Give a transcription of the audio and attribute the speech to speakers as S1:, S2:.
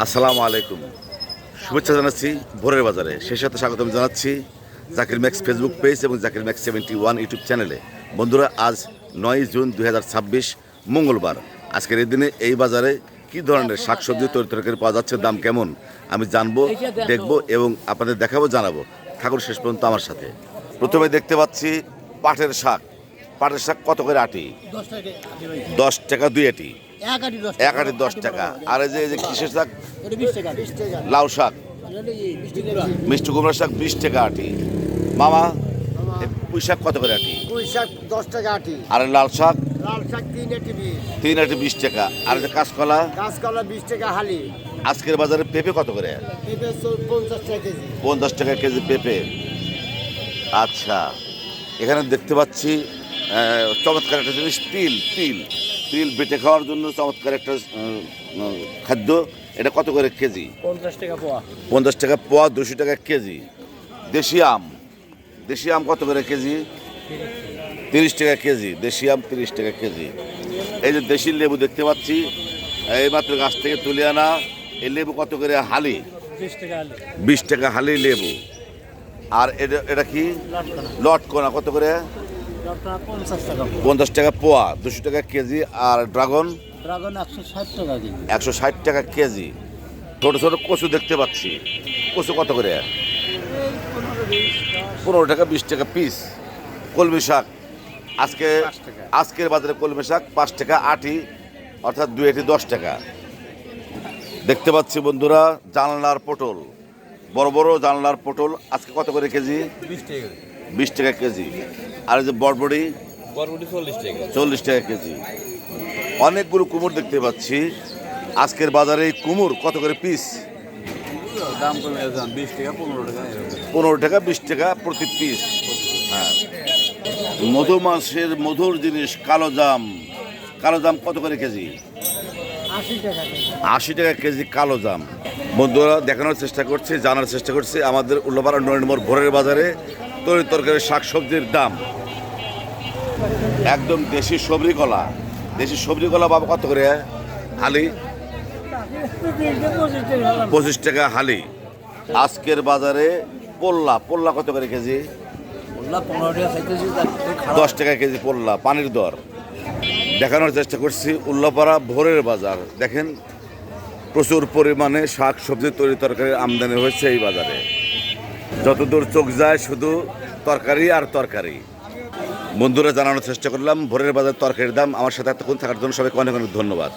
S1: আসসালামু আলাইকুম। শুভেচ্ছা জানাচ্ছি ভোরের বাজারে। সেই সাথে স্বাগতম জানাচ্ছি জাকির ম্যাক্স ফেসবুক পেজ এবং জাকির ম্যাক্স 71 ইউটিউব চ্যানেলে। বন্ধুরা, আজ 9 জুন 2026 মঙ্গলবার। আজকের এই দিনে এই বাজারে কী ধরনের শাকসবজি তরকারি পাওয়া যাচ্ছে, দাম কেমন আমি জানবো, দেখবো এবং আপনাদের দেখাবো, জানাবো। থাকুন শেষ পর্যন্ত আমার সাথে। প্রথমে দেখতে পাচ্ছি পাটের শাক। পাটের শাক কত করে আটি? 10 টাকা 2 আটি। এক আটি 10 টাকা। আর এই যে কিসের শাক? লাউ শাক, মিষ্টি কুমড়ার শাক 20 টাকা আটি। মামা, পুঁই শাক কত করে আটি?
S2: পুঁই শাক 10 টাকা আটি।
S1: আর লাল শাক?
S2: লাল শাক 3 আটি 20।
S1: 3 আটি 20 টাকা। আর যে কাঁচকলা?
S2: কাঁচকলা 20 টাকা হালি।
S1: আজকের বাজারে পেঁপে কত করে?
S2: পেঁপে 50 টাকা কেজি।
S1: 50 টাকা কেজি পেঁপে। আচ্ছা, এখানে দেখতে পাচ্ছি চমৎকার একটা জিনিস, তিল। তিল তিল বেটে খাওয়ার জন্য চমৎকার একটা খাদ্য। এটা কত করে কেজি?
S2: 50 টাকা পোয়া।
S1: 50 টাকা পোয়া, 200 টাকা কেজি। দেশি আম? দেশি আম কত করে কেজি? 30 টাকা কেজি। দেশি আম 30 টাকা কেজি। এই যে দেশি লেবু দেখতে পাচ্ছি, এইমাত্র গাছ থেকে তুলে আনা। এই লেবু কত করে হালি?
S2: 20 টাকা হালি।
S1: 20 টাকা হালি লেবু। আর এটা কি? লটকনা কত করে?
S2: লটকনা 50 টাকা।
S1: 50 টাকা পোয়া, 200 টাকা কেজি। আর ড্রাগন?
S2: ড্রাগন 160 টাকা কেজি।
S1: 160 টাকা কেজি। ছোট ছোট কচু দেখতে পাচ্ছি। কচু কত করে? 15 টাকা 20 টাকা পিস। কলমি শাক আজকের বাজারে কলমি শাক 5 টাকা আটি, অর্থাৎ 2 আটি 10 টাকা। দেখতে পাচ্ছি বন্ধুরা জানলার পটল, বড় বড় জানলার পটল আজকে কত করে কেজি?
S2: 20 টাকা।
S1: 20 টাকা কেজি। আর এই যে বরবটি?
S2: বরবটি 40 টাকা।
S1: 40 টাকা কেজি। অনেকগুলো কুমড় দেখতে পাচ্ছি। আজকের বাজারে কুমড় কত করে পিস?
S2: দাম কমে গেছে 20 টাকা 15 টাকা।
S1: 15 টাকা 20 টাকা প্রতি পিস। হ্যাঁ, মধুমাছের মধুর জিনিস কালো জাম। কালো জাম কত করে কেজি?
S2: 80 টাকা কেজি।
S1: 80 টাকা কেজি কালো জাম। বন্ধুরা, দেখানোর চেষ্টা করছি, জানার চেষ্টা করছি আমাদের উল্লাপাড়া নরেন্দ্র ভোরের বাজারে তরকারি শাকসবজির দাম। একদম দেশি সবজি কলা। দেশি সবজি কলা বাবা কত করে হালি? 25 টাকা হালি। আজকের বাজারে পোল্লা কত করে কেজি? 10 টাকা কেজি পোল্লা, পানির দর। দেখানোর চেষ্টা করছি উল্লাপাড়া ভোরের বাজার। দেখেন, প্রচুর পরিমাণে শাক সবজি তরকারির আমদানি হয়েছে এই বাজারে। যতদূর চোখ যায় শুধু তরকারি আর তরকারি। বন্ধুরা, জানানোর চেষ্টা করলাম ভোরের বাজার তরকারির দাম। আমার সাথে এতক্ষণ থাকার জন্য সবাইকে অনেক অনেক ধন্যবাদ।